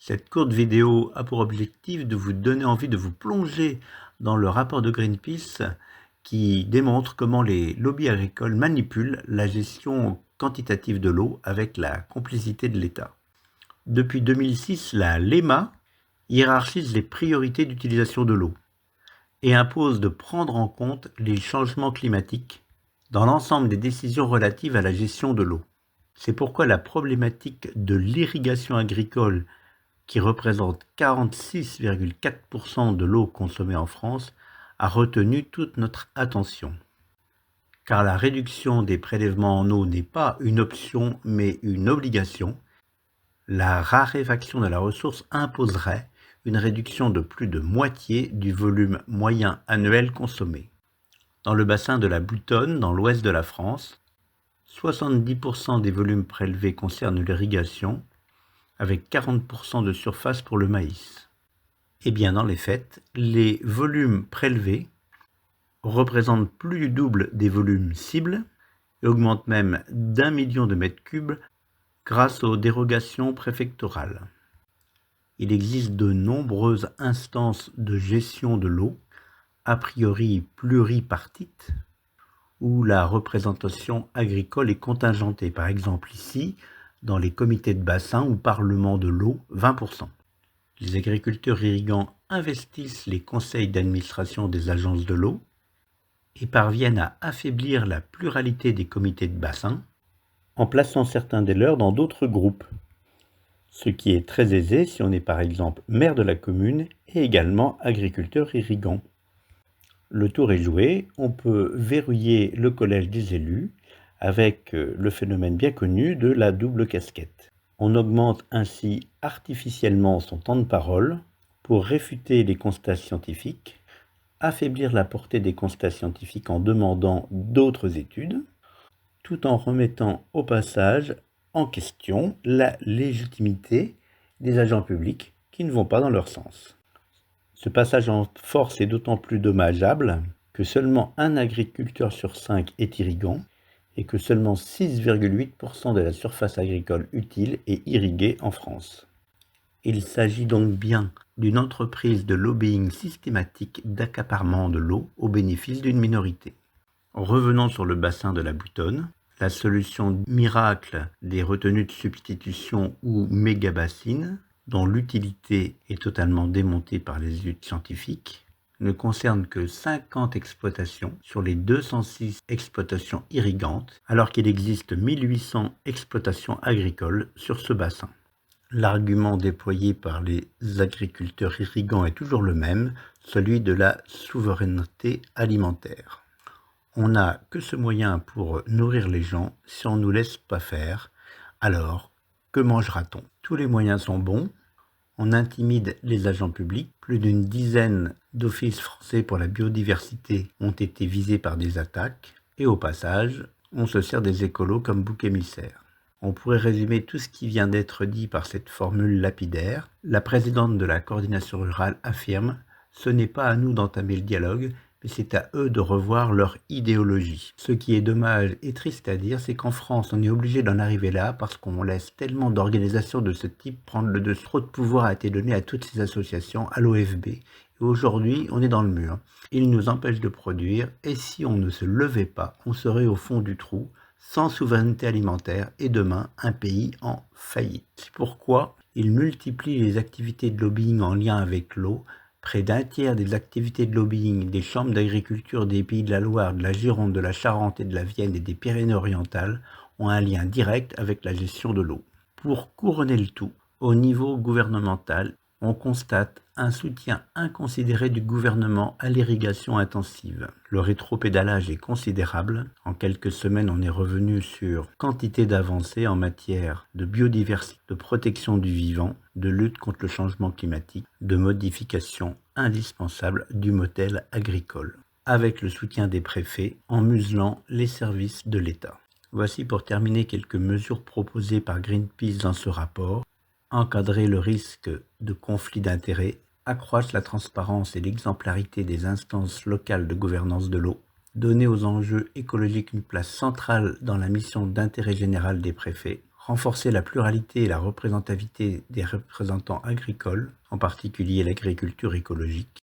Cette courte vidéo a pour objectif de vous donner envie de vous plonger dans le rapport de Greenpeace qui démontre comment les lobbies agricoles manipulent la gestion quantitative de l'eau avec la complicité de l'État. Depuis 2006, la LEMA hiérarchise les priorités d'utilisation de l'eau et impose de prendre en compte les changements climatiques dans l'ensemble des décisions relatives à la gestion de l'eau. C'est pourquoi la problématique de l'irrigation agricole, qui représente 46,4% de l'eau consommée en France, a retenu toute notre attention. Car la réduction des prélèvements en eau n'est pas une option mais une obligation, la raréfaction de la ressource imposerait une réduction de plus de moitié du volume moyen annuel consommé. Dans le bassin de la Boutonne, dans l'ouest de la France, 70% des volumes prélevés concernent l'irrigation, avec 40% de surface pour le maïs. Et bien dans les faits, les volumes prélevés représentent plus du double des volumes cibles et augmentent même d'1 million de mètres cubes grâce aux dérogations préfectorales. Il existe de nombreuses instances de gestion de l'eau, a priori pluripartites, où la représentation agricole est contingentée. Par exemple ici, dans les comités de bassin ou parlement de l'eau, 20%. Les agriculteurs irrigants investissent les conseils d'administration des agences de l'eau et parviennent à affaiblir la pluralité des comités de bassin en plaçant certains des leurs dans d'autres groupes, ce qui est très aisé si on est par exemple maire de la commune et également agriculteur irrigant. Le tour est joué, on peut verrouiller le collège des élus avec le phénomène bien connu de la double casquette. On augmente ainsi artificiellement son temps de parole pour réfuter les constats scientifiques, affaiblir la portée des constats scientifiques en demandant d'autres études, tout en remettant au passage en question la légitimité des agents publics qui ne vont pas dans leur sens. Ce passage en force est d'autant plus dommageable que seulement un agriculteur sur 5 est irrigant et que seulement 6,8% de la surface agricole utile est irriguée en France. Il s'agit donc bien d'une entreprise de lobbying systématique d'accaparement de l'eau au bénéfice d'une minorité. Revenons sur le bassin de la Boutonne. La solution miracle des retenues de substitution ou méga-bassines, dont l'utilité est totalement démontée par les études scientifiques, ne concerne que 50 exploitations sur les 206 exploitations irrigantes, alors qu'il existe 1800 exploitations agricoles sur ce bassin. L'argument déployé par les agriculteurs irrigants est toujours le même, celui de la souveraineté alimentaire. On n'a que ce moyen pour nourrir les gens si on ne nous laisse pas faire. Alors, que mangera-t-on? Tous les moyens sont bons. On intimide les agents publics. Plus d'une dizaine d'offices français pour la biodiversité ont été visés par des attaques. Et au passage, on se sert des écolos comme bouc émissaire. On pourrait résumer tout ce qui vient d'être dit par cette formule lapidaire. La présidente de la coordination rurale affirme « Ce n'est pas à nous d'entamer le dialogue, mais c'est à eux de revoir leur idéologie ». Ce qui est dommage et triste à dire, c'est qu'en France, on est obligé d'en arriver là parce qu'on laisse tellement d'organisations de ce type prendre le dessus. Trop de pouvoir a été donné à toutes ces associations, à l'OFB. Et aujourd'hui, on est dans le mur. Ils nous empêchent de produire, et si on ne se levait pas, on serait au fond du trou, sans souveraineté alimentaire, et demain, un pays en faillite. C'est pourquoi ils multiplient les activités de lobbying en lien avec l'eau. Près d'un tiers des activités de lobbying des chambres d'agriculture des Pays de la Loire, de la Gironde, de la Charente et de la Vienne et des Pyrénées-Orientales ont un lien direct avec la gestion de l'eau. Pour couronner le tout, au niveau gouvernemental, on constate un soutien inconsidéré du gouvernement à l'irrigation intensive. Le rétropédalage est considérable. En quelques semaines, on est revenu sur quantité d'avancées en matière de biodiversité, de protection du vivant, de lutte contre le changement climatique, de modification indispensable du modèle agricole, avec le soutien des préfets en muselant les services de l'État. Voici pour terminer quelques mesures proposées par Greenpeace dans ce rapport. Encadrer le risque de conflit d'intérêts, accroître la transparence et l'exemplarité des instances locales de gouvernance de l'eau, donner aux enjeux écologiques une place centrale dans la mission d'intérêt général des préfets, renforcer la pluralité et la représentativité des représentants agricoles, en particulier l'agriculture écologique,